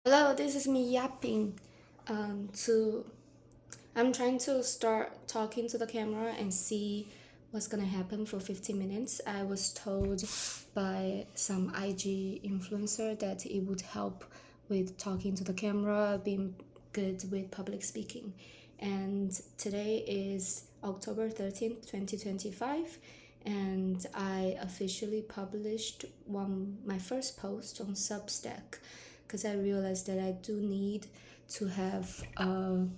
Hello, this is me yapping. To I'm trying to start talking to the camera and see what's gonna happen for 15 minutes. I was told by some IG influencer that it would help with talking to the camera, being good with public speaking. And today is October 13th, 2025, and I officially published my first post on Substack because I realized that I do need to have a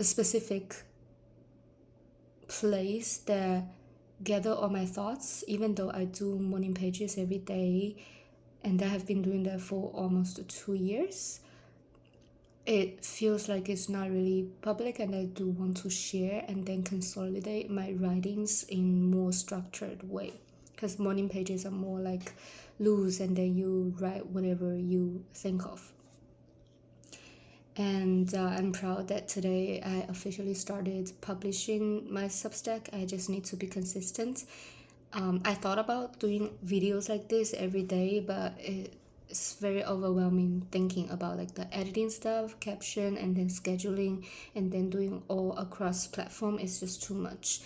specific place that gather all my thoughts, even though I do morning pages every day, and I have been doing that for almost 2 years. It feels like it's not really public, and I do want to share and then consolidate my writings in more structured way, because morning pages are more like loose and then you write whatever you think of. And I'm proud that today I officially started publishing my Substack. I just need to be consistent. I thought about doing videos like this every day, but it's very overwhelming thinking about like the editing stuff, caption, and then scheduling, and then doing all across platform is just too much.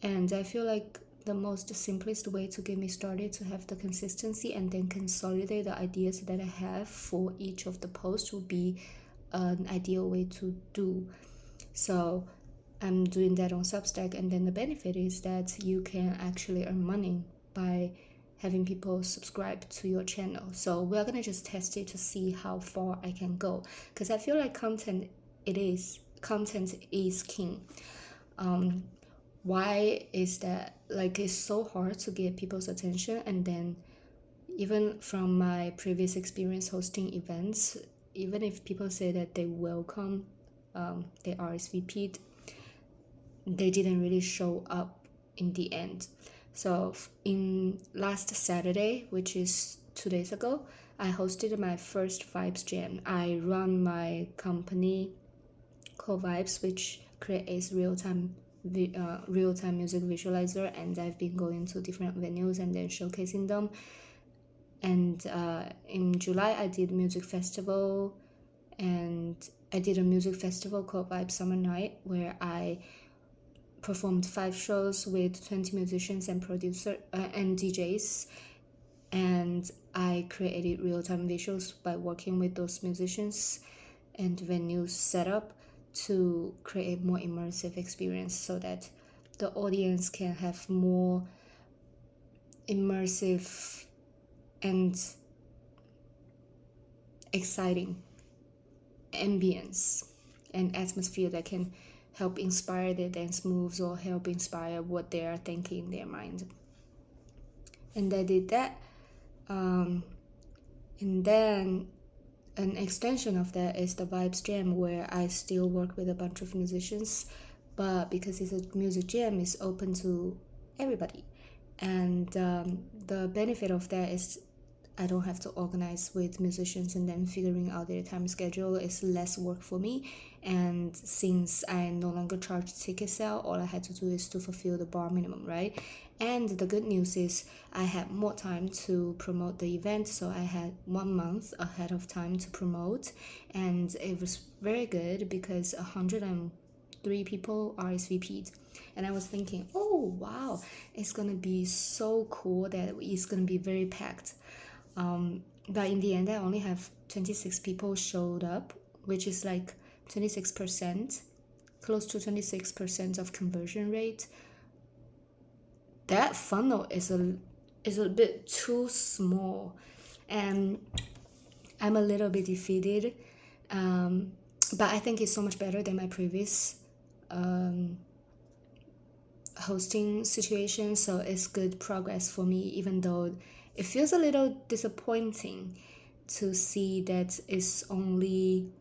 And I feel like the most simplest way to get me started to have the consistency and then consolidate the ideas that I have for each of the posts would be an ideal way to do. So I'm doing that on Substack, and then the benefit is that you can actually earn money by having people subscribe to your channel. So we're gonna just test it to see how far I can go, because I feel like content is king. Why is that? Like, it's so hard to get people's attention, and then even from my previous experience hosting events, even if people say that they welcome, they RSVP'd, they didn't really show up in the end. So in last Saturday, which is 2 days ago, I hosted my first Vibes Jam. I run my company called Vibes, which creates real-time music visualizer, and I've been going to different venues and then showcasing them. And in July, I did music festival, and I did a music festival called Vibe Summer Night, where I performed 5 shows with 20 musicians and producer and DJs, and I created real-time visuals by working with those musicians and venues setup to create more immersive experience so that the audience can have more immersive and exciting ambience and atmosphere that can help inspire their dance moves or help inspire what they are thinking in their mind. And I did that. And then an extension of that is the Vibes Jam, where I still work with a bunch of musicians, but because it's a music jam, it's open to everybody. And the benefit of that is I don't have to organize with musicians and then figuring out their time schedule is less work for me. And since I no longer charge ticket sale, all I had to do is to fulfill the bar minimum, right? And the good news is I had more time to promote the event, so I had 1 month ahead of time to promote, and it was very good because 103 people RSVP'd. And I was thinking, oh wow, it's gonna be so cool that it's gonna be very packed. But in the end, I only have 26 people showed up, which is like 26%, close to 26% of conversion rate. That funnel is a bit too small, and I'm a little bit defeated. But I think it's so much better than my previous hosting situation, so it's good progress for me, even though it feels a little disappointing to see that it's only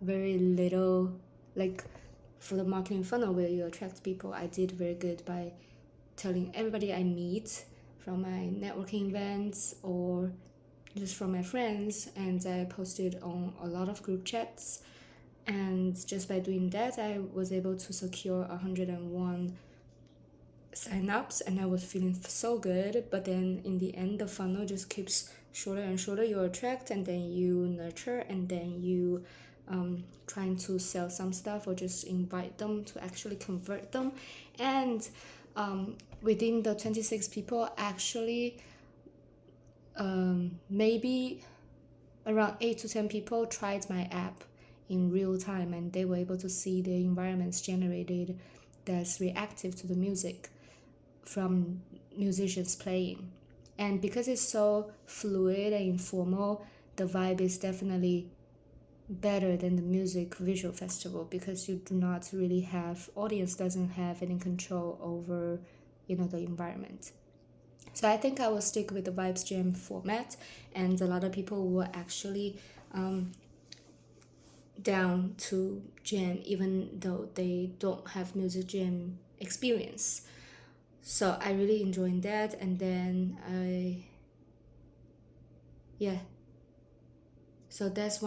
very little. Like, for the marketing funnel where you attract people, I did very good by telling everybody I meet from my networking events or just from my friends, and I posted on a lot of group chats. And just by doing that, I was able to secure 101 signups, and I was feeling so good. But then in the end, the funnel just keeps shorter and shorter, you attract, and then you nurture, and then you trying to sell some stuff or just invite them to actually convert them. And within the 26 people, actually maybe around 8 to 10 people tried my app in real time, and they were able to see the environments generated that's reactive to the music from musicians playing. And because it's so fluid and informal, the vibe is definitely better than the music visual festival, because you do not really have, audience doesn't have any control over the environment. So I think I will stick with the Vibes Jam format, and a lot of people were actually down to jam even though they don't have music jam experience. So I really enjoyed that. And then so that's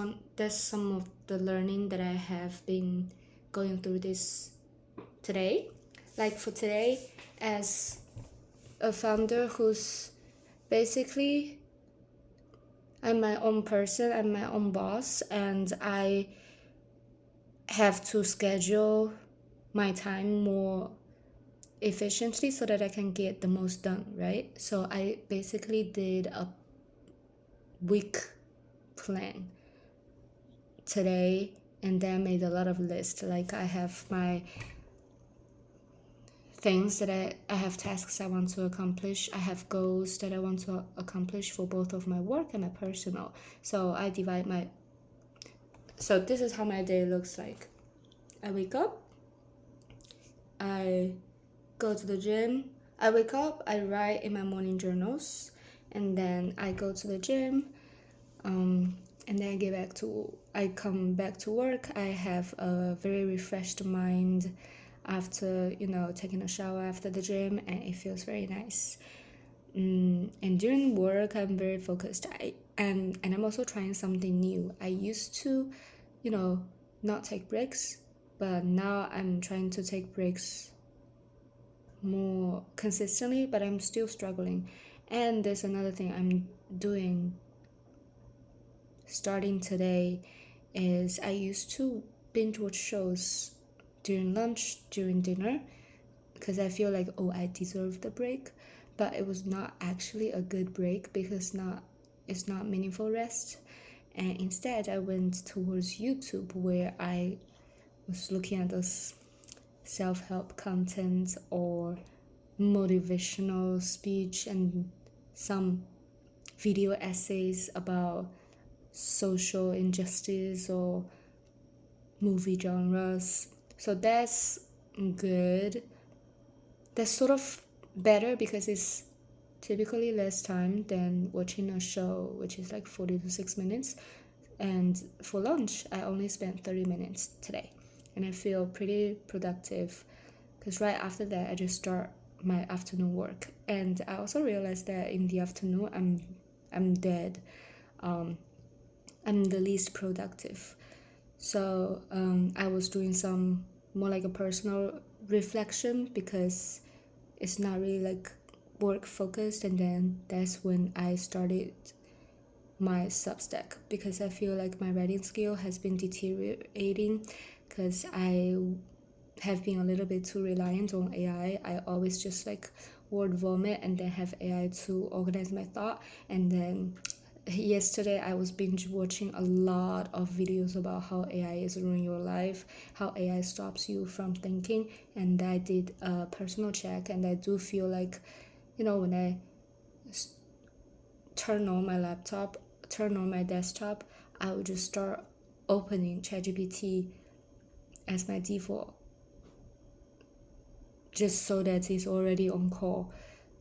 some of the learning that I have been going through this today. Like for today, as a founder who's basically, I'm my own person, I'm my own boss, and I have to schedule my time more efficiently so that I can get the most done, right? So I basically did a week plan today, and then made a lot of lists. Like I have my things that I have tasks I want to accomplish. I have goals that I want to accomplish for both of my work and my personal. So I divide my, so this is how my day looks like. I wake up, I go to the gym. I wake up, I write in my morning journals, and then I go to the gym, and then I come back to work. I have a very refreshed mind after taking a shower after the gym, and it feels very nice. And during work, I'm very focused. And I'm also trying something new. I used to not take breaks, but now I'm trying to take breaks more consistently, but I'm still struggling. And there's another thing I'm doing starting today, is I used to binge watch shows during lunch, during dinner, because I feel like, oh, I deserve the break. But it was not actually a good break, because it's not meaningful rest. And instead I went towards YouTube, where I was looking at those self-help content or motivational speech and some video essays about social injustice or movie genres. So that's good. That's sort of better, because it's typically less time than watching a show, which is like 40 to 6 minutes. And for lunch, I only spent 30 minutes today, and I feel pretty productive, because right after that I just start my afternoon work. And I also realized that in the afternoon I'm dead. I'm the least productive. So I was doing some more like a personal reflection, because it's not really like work focused. And then that's when I started my Substack, because I feel like my writing skill has been deteriorating, because I have been a little bit too reliant on AI. I always just like word vomit and then have AI to organize my thought. And then yesterday I was binge watching a lot of videos about how AI is ruining your life, how AI stops you from thinking. And I did a personal check, and I do feel like, when I turn on my laptop, turn on my desktop, I would just start opening ChatGPT as my default, just so that it's already on call,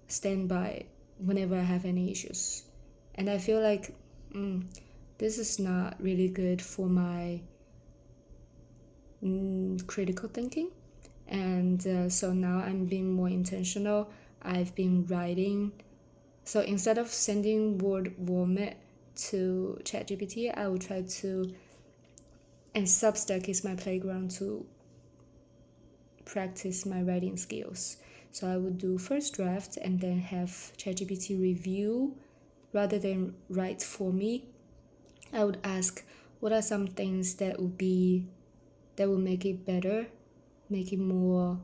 standby whenever I have any issues. And I feel like this is not really good for my critical thinking. And so now I'm being more intentional. I've been writing. So instead of sending word vomit to ChatGPT, I will try to, and Substack is my playground to practice my writing skills. So I would do first draft and then have ChatGPT review rather than write for me, I would ask what are some things that will make it better, make it more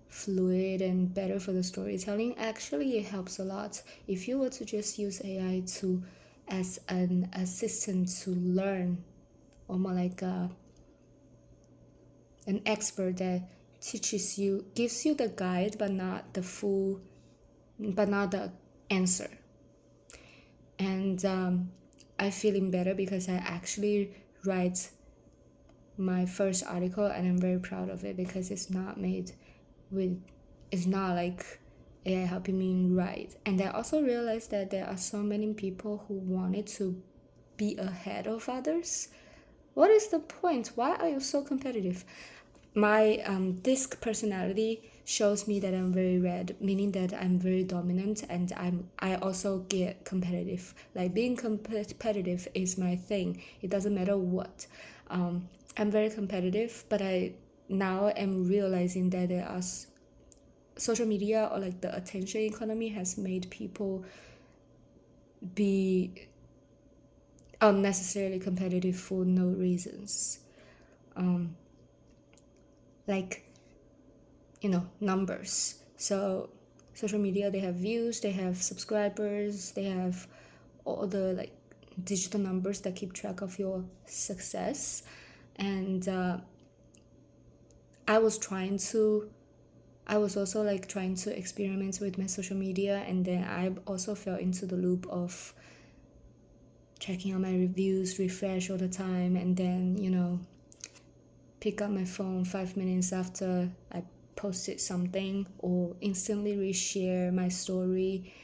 fluid and better for the storytelling. Actually, it helps a lot. If you were to just use AI to as an assistant to learn, or more like an expert that teaches you, gives you the guide but not the answer. And I'm feeling better because I actually write my first article, and I'm very proud of it because it's not like AI helping me write. And I also realized that there are so many people who wanted to be ahead of others. What is the point? Why are you so competitive? My disc personality shows me that I'm very red, meaning that I'm very dominant, and I also get competitive. Like being competitive is my thing. It doesn't matter what. I'm very competitive, but I now am realizing that there are social media, or like the attention economy, has made people be unnecessarily competitive for no reasons. Like, numbers. So social media, they have views, they have subscribers, they have all the like digital numbers that keep track of your success. And I was also like trying to experiment with my social media, and then I also fell into the loop of checking out my reviews, refresh all the time, and then pick up my phone 5 minutes after I posted something, or instantly reshare my story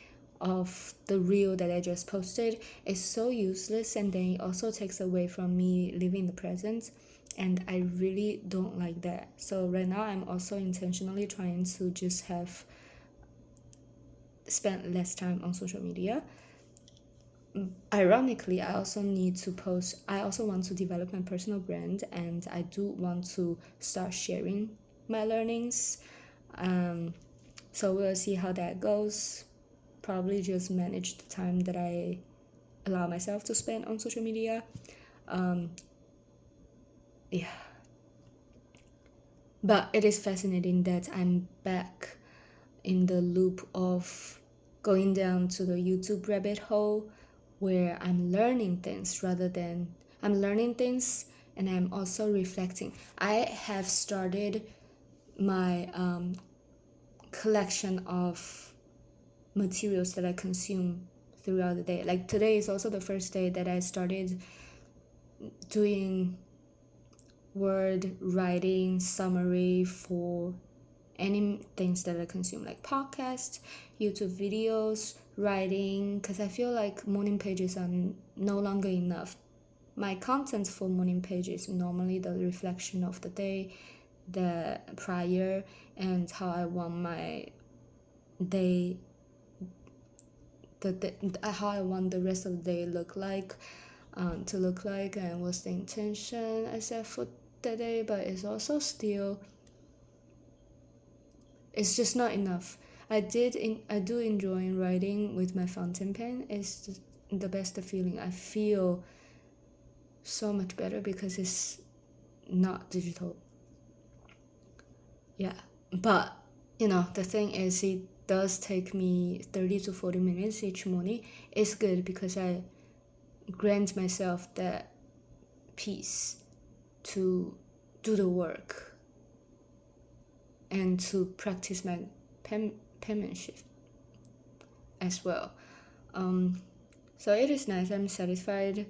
of the reel that I just posted. Is so useless, and then it also takes away from me living the present, and I really don't like that. So right now I'm also intentionally trying to just spend less time on social media. Ironically, I also want to develop my personal brand, and I do want to start sharing my learnings. So we'll see how that goes. Probably just manage the time that I allow myself to spend on social media. Yeah. But it is fascinating that I'm back in the loop of going down to the YouTube rabbit hole, where I'm learning things and I'm also reflecting. I have started my collection of materials that I consume throughout the day. Like today is also the first day that I started doing word writing summary for any things that I consume, like podcasts, YouTube videos, writing, because I feel like morning pages are no longer enough. My content for morning pages is normally the reflection of the day, the prior, and how I want my day, how I want the rest of the day to look like, and what's the intention I set for the day. But it's also still, it's just not enough. I do enjoy writing with my fountain pen. It's the best feeling. I feel so much better because it's not digital. Yeah, but the thing is, it does take me 30 to 40 minutes each morning. It's good because I grant myself that peace to do the work and to practice my penmanship as well. So it is nice. I'm satisfied.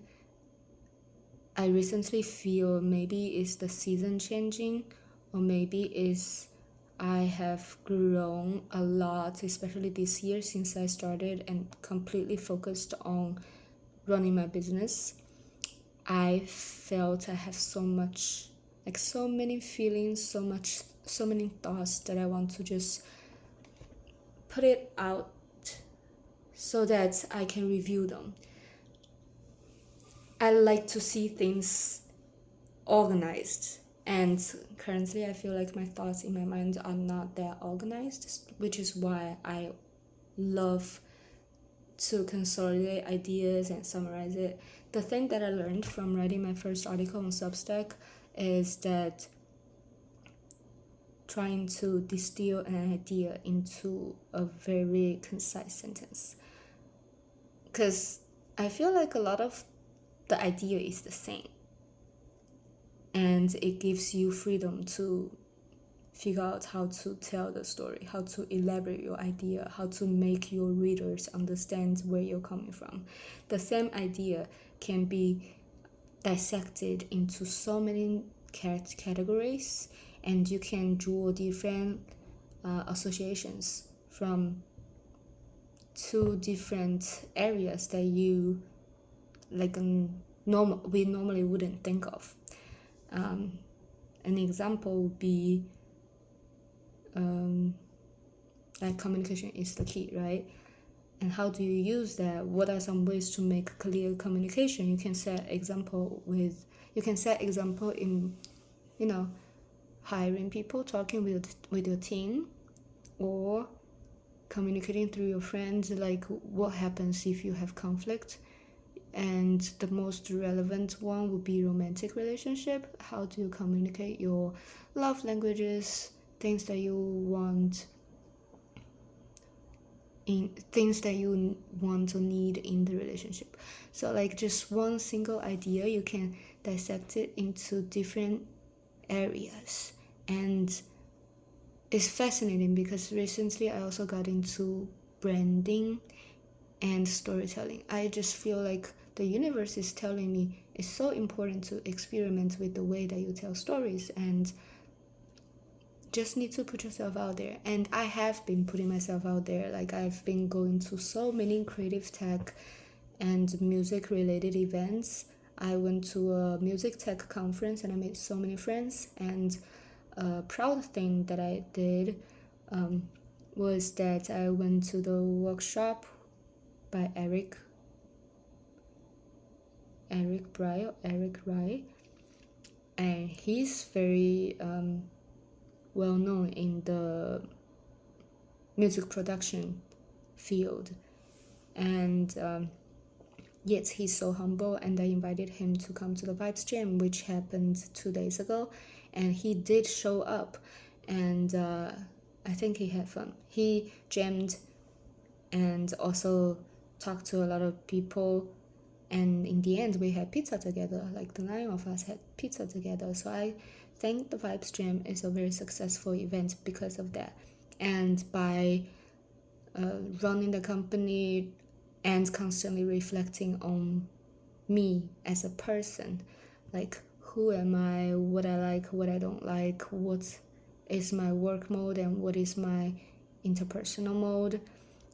I recently feel maybe it's the season changing, or maybe it's I have grown a lot, especially this year, since I started and completely focused on running my business. I felt I have so many feelings, so many thoughts that I want to just put it out so that I can review them. I like to see things organized, and currently I feel like my thoughts in my mind are not that organized, which is why I love to consolidate ideas and summarize it. The thing that I learned from writing my first article on Substack is that trying to distill an idea into a very concise sentence. Because I feel like a lot of the idea is the same. And it gives you freedom to figure out how to tell the story, how to elaborate your idea, how to make your readers understand where you're coming from. The same idea can be dissected into so many categories, and you can draw different associations from two different areas that you we normally wouldn't think of. An example would be like communication is the key, right? And how do you use that? What are some ways to make clear communication? You can set example in, hiring people, talking with your team, or communicating through your friends, like what happens if you have conflict. And the most relevant one would be romantic relationship. How do you communicate your love languages, things that you want or need in the relationship? So like just one single idea, you can dissect it into different areas. And it's fascinating because recently I also got into branding and storytelling. I just feel like the universe is telling me it's so important to experiment with the way that you tell stories, and just need to put yourself out there. And I have been putting myself out there. Like I've been going to so many creative tech and music related events. I went to a music tech conference and I made so many friends. And a proud thing that I did was that I went to the workshop by Eric Rai, and he's very well known in the music production field, and yet he's so humble. And I invited him to come to the Vibes Jam, which happened 2 days ago, and he did show up, and I think he had fun. He jammed and also talked to a lot of people, and in the end we had pizza together. Like the 9 of us had pizza together. So I think the Vibes Jam is a very successful event because of that. And by running the company and constantly reflecting on me as a person, like who am I, what I like, what I don't like, what is my work mode and what is my interpersonal mode,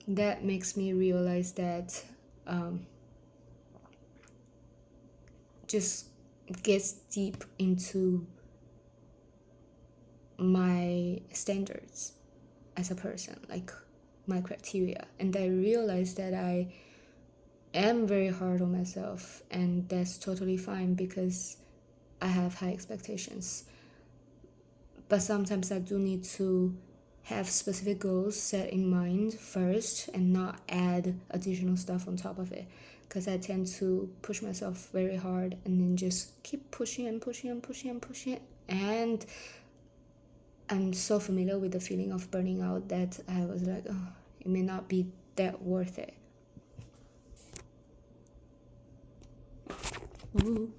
that makes me realize that just gets deep into my standards as a person, like my criteria. And I realized that I am very hard on myself, and that's totally fine because I have high expectations. But sometimes I do need to have specific goals set in mind first and not add additional stuff on top of it, because I tend to push myself very hard and then just keep pushing and and I'm so familiar with the feeling of burning out that I was like, oh, it may not be that worth it. Ooh.